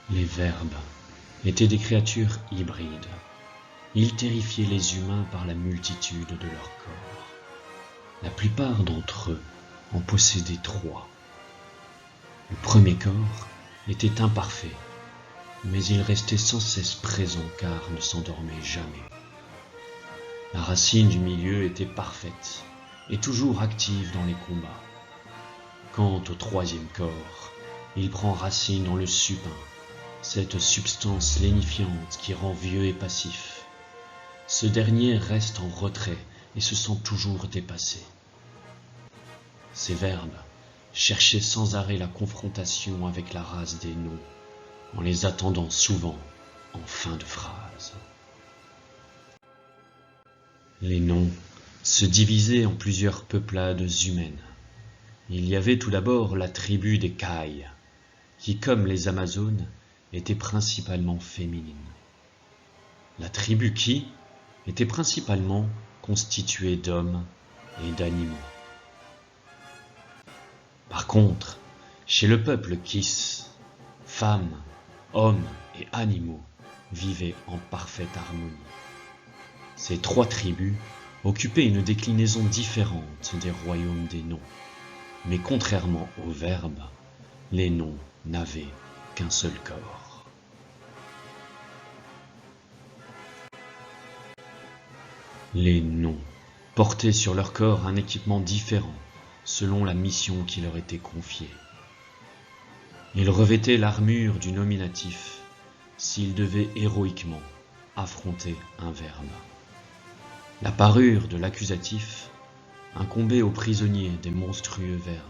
Les verbes étaient des créatures hybrides. Ils terrifiaient les humains par la multitude de leurs corps. La plupart d'entre eux en possédaient 3. Le premier corps était imparfait, mais il restait sans cesse présent car ne s'endormait jamais. La racine du milieu était parfaite et toujours active dans les combats. Quant au troisième corps, il prend racine dans le supin, cette substance lénifiante qui rend vieux et passif. Ce dernier reste en retrait et se sent toujours dépassé. Ces verbes cherchaient sans arrêt la confrontation avec la race des noms, en les attendant souvent en fin de phrase. Les noms se divisaient en plusieurs peuplades humaines. Il y avait tout d'abord la tribu des Cailles, qui, comme les Amazones, était principalement féminine. La tribu Ki était principalement constituée d'hommes et d'animaux. Par contre, chez le peuple Kis, femmes, hommes et animaux vivaient en parfaite harmonie. Ces 3 tribus occupaient une déclinaison différente des royaumes des noms, mais contrairement aux verbes, les noms n'avaient qu'un seul corps. Les noms portaient sur leur corps un équipement différent selon la mission qui leur était confiée. Ils revêtaient l'armure du nominatif s'ils devaient héroïquement affronter un verbe. La parure de l'accusatif incombait aux prisonniers des monstrueux verbes.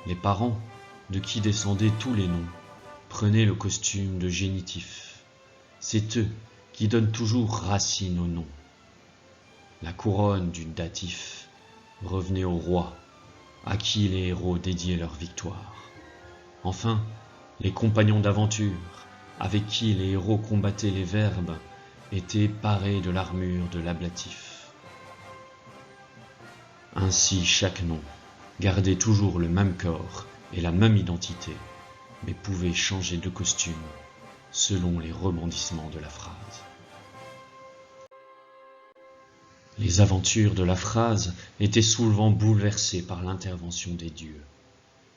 Les parents, de qui descendaient tous les noms, prenaient le costume de génitif. C'est eux qui donnent toujours racine au nom. La couronne du datif revenait au roi, à qui les héros dédiaient leur victoire. Enfin, les compagnons d'aventure, avec qui les héros combattaient les verbes, étaient parés de l'armure de l'ablatif. Ainsi, chaque nom gardait toujours le même corps et la même identité, mais pouvait changer de costume selon les rebondissements de la phrase. Les aventures de la phrase étaient souvent bouleversées par l'intervention des dieux.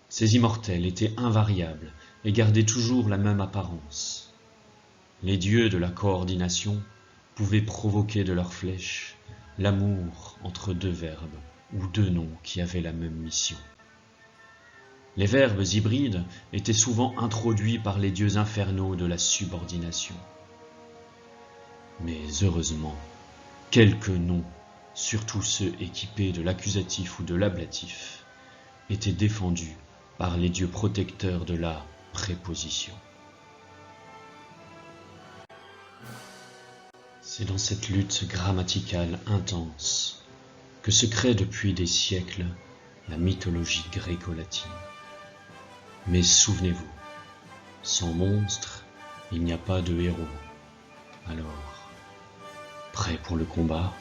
Ces immortels étaient invariables et gardaient toujours la même apparence. Les dieux de la coordination pouvaient provoquer de leurs flèches l'amour entre 2 verbes ou 2 noms qui avaient la même mission. Les verbes hybrides étaient souvent introduits par les dieux infernaux de la subordination. Mais heureusement, quelques noms, surtout ceux équipés de l'accusatif ou de l'ablatif, étaient défendus par les dieux protecteurs de la préposition. C'est dans cette lutte grammaticale intense que se crée depuis des siècles la mythologie gréco-latine. Mais souvenez-vous, sans monstre, il n'y a pas de héros. Alors, prêt pour le combat ?